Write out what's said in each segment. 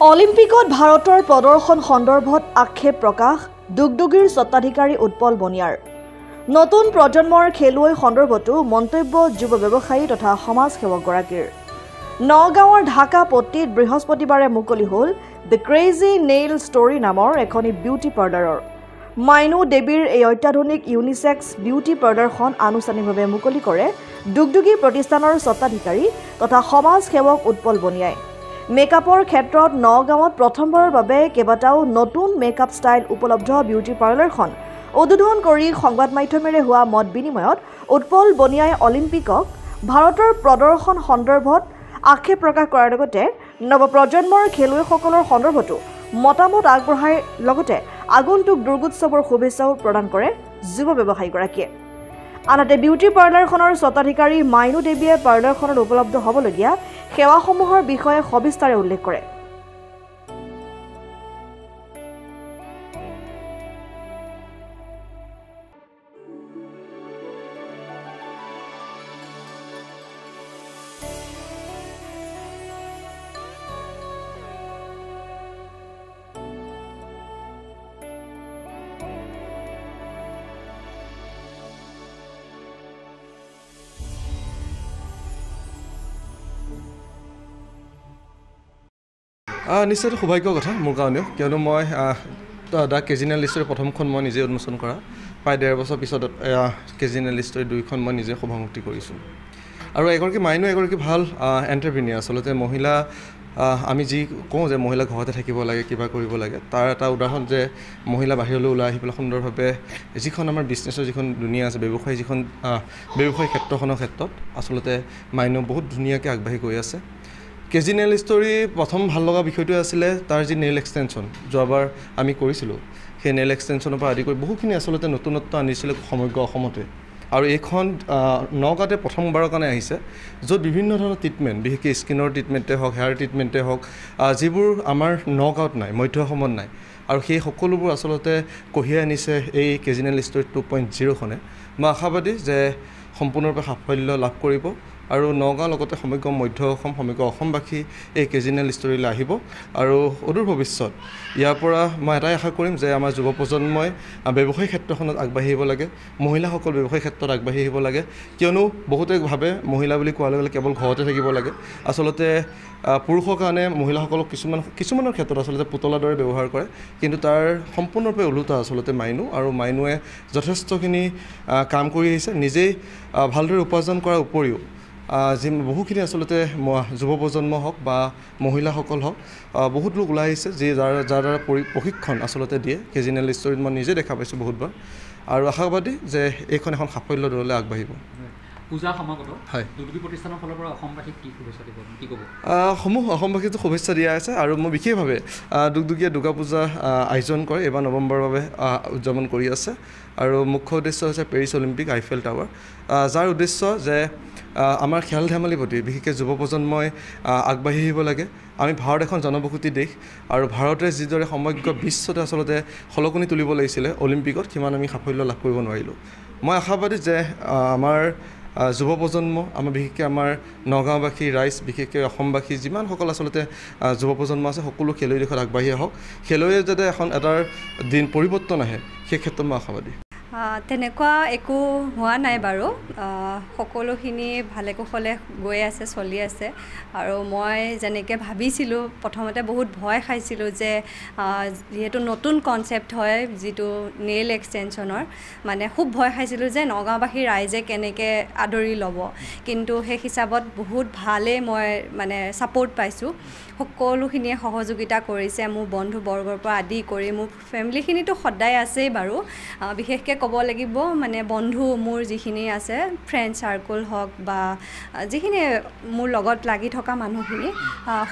অলিম্পিকত ভাৰতৰ প্ৰদৰ্শন সন্দৰ্ভত আক্ষেপ প্ৰকাশ দুগদুগীৰ স্বত্বাধিকাৰী উৎপল বনিয়াৰ। নতুন প্ৰজন্মৰ খেলুৱৈ সন্দৰ্ভতো মন্তব্য যুৱ ব্যৱসায়ী তথা সমাজসেৱকগৰাকীৰ। নগাঁৱৰ ঢাকা পট্টিত বৃহস্পতিবাৰে মুকলি হ'ল দ্য ক্ৰেজি নেইল ষ্টৰী নামৰ এখনি বিউটি পাৰ্লাৰৰ। মাইনু দেৱীৰ এই অত্যাধুনিক ইউনিছেক্স বিউটি পাৰ্লাৰখন আনুষ্ঠানিকভাৱে মুকলি কৰে দুগদুগী প্ৰতিষ্ঠানৰ স্বত্বাধিকাৰী তথা সমাজসেৱক উৎপল বনিয়াই। মেকআপৰ ক্ষেত্ৰত নগাঁৱত প্ৰথমবাৰৰ বাবে কেইবাটাও নতুন মেকআপ ষ্টাইল উপলব্ধ বিউটি পাৰ্লাৰখন উদ্বোধন কৰি সংবাদ মাধ্যমেৰে হোৱা মত বিনিময়ত উৎপল বনিয়াই অলিম্পিকক ভাৰতৰ প্ৰদৰ্শন সন্দৰ্ভত আক্ষেপ প্ৰকাশ কৰাৰ লগতে নৱপ্ৰজন্মৰ খেলুৱৈসকলৰ সন্দৰ্ভতো মতামত আগবঢ়াই লগতে আগন্তুক দুৰ্গোৎসৱৰ শুভেচ্ছাও প্ৰদান কৰে যুৱ ব্যৱসায়ীগৰাকীয়ে। আনহাতে বিউটি পাৰ্লাৰখনৰ স্বত্বাধিকাৰী মাইনু দেৱীয়ে পাৰ্লাৰখনত উপলব্ধ হ'বলগীয়া সেৱাসমূহৰ বিষয়ে সবিস্তাৰে উল্লেখ কৰে। নিশ্চয় সৌভাগ্যৰ কথা মোৰ কাৰণেও, কিয়নো মই দ্য ক্ৰেজি নেইল ষ্টৰী প্ৰথমখন মই নিজে উন্মোচন কৰা, প্ৰায় 1.5 বছৰ পিছত ক্ৰেজি নেইল ষ্টৰী 2খন মই নিজে শুভামুক্তি কৰিছোঁ। আৰু এগৰাকী মাইনু এগৰাকী ভাল এণ্টাৰপ্ৰিনিয়াৰ। আচলতে মহিলা, আমি যি কওঁ যে মহিলা ঘৰতে থাকিব লাগে, কিবা কৰিব লাগে, তাৰ এটা উদাহৰণ যে মহিলা বাহিৰলৈ ওলাই আহি পেলাই সুন্দৰভাৱে যিখন আমাৰ বিজনেছৰ যিখন দুনিয়া আছে, ব্যৱসায়ী যিখন ব্যৱসায়িক ক্ষেত্ৰখনৰ ক্ষেত্ৰত আচলতে মাইনু বহুত ধুনীয়াকৈ আগবাঢ়ি গৈ আছে। ক্ৰেজি নেইল ষ্টৰী প্ৰথম ভাল লগা বিষয়টোৱে আছিলে তাৰ যি নেইল এক্সটেনশ্যন যোৱাবাৰ আমি কৰিছিলোঁ, সেই নেইল এক্সটেনশ্যনৰ পৰা আদি কৰি বহুখিনি আচলতে নতুনত্ব আনিছিলে সমগ্ৰ অসমতে। আৰু এইখন নগাঁৱতে প্ৰথমবাৰৰ কাৰণে আহিছে, য'ত বিভিন্ন ধৰণৰ ট্ৰিটমেণ্ট, বিশেষকৈ স্কিনৰ ট্ৰিটমেণ্টে হওক, হেয়াৰ ট্ৰিটমেণ্টে হওক, যিবোৰ আমাৰ নগাঁৱত নাই, মধ্য অসমত নাই, আৰু সেই সকলোবোৰ আচলতে কঢ়িয়াই আনিছে এই ক্ৰেজি নেইল ষ্টৰী 2.0খনে। মই আশাবাদী যে সম্পূৰ্ণৰূপে সাফল্য লাভ কৰিব আৰু নগাঁৱৰ লগতে সমগ্ৰ মধ্য অসম, সমগ্ৰ অসমবাসী এই ক্ৰেজি নেইল ষ্টৰীলৈ আহিব। আৰু অদূৰ ভৱিষ্যত ইয়াৰ পৰা মই এটাই আশা কৰিম যে আমাৰ যুৱ প্ৰজন্মই ব্যৱসায়িক ক্ষেত্ৰখনত আগবাঢ়ি আহিব লাগে, মহিলাসকল ব্যৱসায়িক ক্ষেত্ৰত আগবাঢ়ি আহিব লাগে। কিয়নো বহুতে ভাবে মহিলা বুলি কোৱাৰ লগে লগে কেৱল ঘৰতে থাকিব লাগে। আচলতে পুৰুষৰ কাৰণে মহিলাসকলক কিছুমানৰ ক্ষেত্ৰত আচলতে পুতলাৰ দৰে ব্যৱহাৰ কৰে, কিন্তু তাৰ সম্পূৰ্ণৰূপে ওলোটা আচলতে মাইনু। আৰু মাইনুৱে যথেষ্টখিনি কাম কৰি আহিছে, নিজেই ভালদৰে উপাৰ্জন কৰাৰ উপৰিও যি বহুখিনি আচলতে যুৱ প্ৰজন্ম হওক বা মহিলাসকল হওক, বহুত লোক ওলাই আহিছে যাৰ দ্বাৰা প্ৰশিক্ষণ আচলতে দিয়ে ক্ৰেজি নেইল ষ্টৰীত। মই নিজে দেখা পাইছোঁ বহুতবাৰ, আৰু আশাবাদী যে এইখন এখন সাফল্যৰ দৰলৈ আগবাঢ়িব। পূজা সমাগত হয়, দুগদুগী প্ৰতিষ্ঠানৰ ফালৰ পৰা অসমবাসীক কি শুভেচ্ছা দিব, কি ক'ব? অসমবাসীকতো শুভেচ্ছা দিয়া আছে, আৰু মই বিশেষভাৱে দুগদুগীয়ে দুৰ্গা পূজা আয়োজন কৰে, এইবাৰ নৱেম্বৰৰ বাবে উদযাপন কৰি আছে। আৰু মুখ্য উদ্দেশ্য হৈছে পেৰিছ অলিম্পিক, আইফেল টাৱাৰ, যাৰ উদ্দেশ্য যে আমাৰ খেল ধেমালিৰ প্ৰতি বিশেষকৈ যুৱ প্ৰজন্মই আগবাঢ়ি আহিব লাগে। আমি ভাৰত এখন জনবসতি দেশ, আৰু ভাৰতে যিদৰে সমগ্ৰ বিশ্বতে আচলতে খলকনি তুলিব লাগিছিলে অলিম্পিকত, সিমান আমি সাফল্য লাভ কৰিব নোৱাৰিলোঁ। মই আশাবাদী যে আমাৰ যুৱ প্ৰজন্ম, আমাৰ বিশেষকৈ আমাৰ নগাঁওবাসী ৰাইজ, বিশেষকৈ অসমবাসী যিমানসকল আচলতে যুৱ প্ৰজন্ম আছে, সকলো খেলুৱৈ দিশত আগবাঢ়ি আহক। খেলুৱৈয়ে যাতে এটাৰ দিন পৰিৱৰ্তন আহে, সেই ক্ষেত্ৰত মই আশাবাদী। তেনেকুৱা একো হোৱা নাই বাৰু, সকলোখিনি ভালে কুশলে গৈ আছে, চলি আছে। আৰু মই যেনেকৈ ভাবিছিলোঁ, প্ৰথমতে বহুত ভয় খাইছিলোঁ যে যিহেতু নতুন কনচেপ্ট হয় যিটো নেইল এক্সটেনশ্যনৰ, মানে খুব ভয় খাইছিলোঁ যে নগাঁওবাসী ৰাইজে কেনেকৈ আদৰি ল'ব। কিন্তু সেই হিচাপত বহুত ভালেই মই মানে ছাপোৰ্ট পাইছোঁ, সকলোখিনিয়ে সহযোগিতা কৰিছে, মোৰ বন্ধুবৰ্গৰ পৰা আদি কৰি মোৰ ফেমিলিখিনিতো সদায় আছেই বাৰু। বিশেষকৈ ক'ব লাগিব মানে বন্ধু মোৰ যিখিনি আছে, ফ্ৰেণ্ড চাৰ্কল হওক বা যিখিনি মোৰ লগত লাগি থকা মানুহখিনি,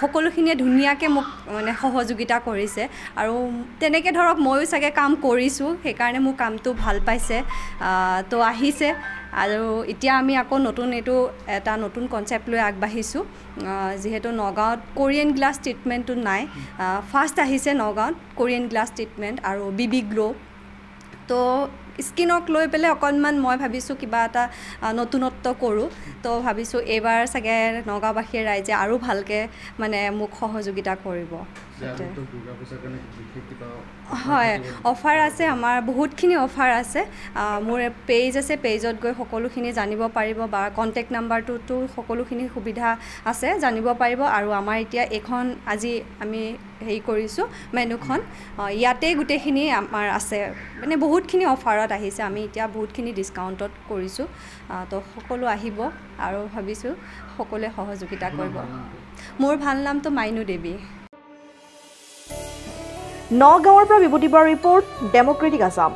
সকলোখিনিয়ে ধুনীয়াকৈ মোক মানে সহযোগিতা কৰিছে। আৰু তেনেকৈ ধৰক ময়ো চাগে কাম কৰিছোঁ, সেইকাৰণে মোৰ কামটো ভাল পাইছে, তো আহিছে। আৰু এতিয়া আমি আকৌ এটা নতুন কনচেপ্ট লৈ আগবাঢ়িছোঁ, যিহেতু নগাঁৱত কোৰিয়ান গ্লাছ ট্ৰিটমেণ্টটো নাই, ফাৰ্ষ্ট আহিছে নগাঁৱত কোৰিয়ান গ্লাছ ট্ৰিটমেণ্ট আৰু BB গ্লো। তো স্কিনক লৈ পেলাই অকণমান মই ভাবিছোঁ কিবা এটা নতুনত্ব কৰোঁ। তো ভাবিছোঁ এইবাৰ চাগে নগাঁওবাসীৰ ৰাইজে আৰু ভালকৈ মানে মোক সহযোগিতা কৰিব। হয় অফাৰ আছে আমাৰ বহুতখিনি অফাৰ আছে মোৰ পেজ আছে পেজত গৈ সকলোখিনি জানিব পাৰিব বা কণ্টেক্ট নাম্বাৰটোতো সকলোখিনি সুবিধা আছে জানিব পাৰিব আৰু আমাৰ এতিয়া এইখন আজি আমি হেৰি কৰিছোঁ মেনুখন ইয়াতেই গোটেইখিনি আমাৰ আছে মানে বহুতখিনি অফাৰত আহিছে আমি এতিয়া বহুতখিনি ডিছকাউণ্টত কৰিছোঁ তো সকলো আহিব আৰু ভাবিছোঁ সকলোৱে সহযোগিতা কৰিব মোৰ ভাল নামটো মাইনু দেৱী নগাঁৱৰ পৰা বিভূতি বৰাৰ ৰিপৰ্ট ডেমক্ৰেটিক আছাম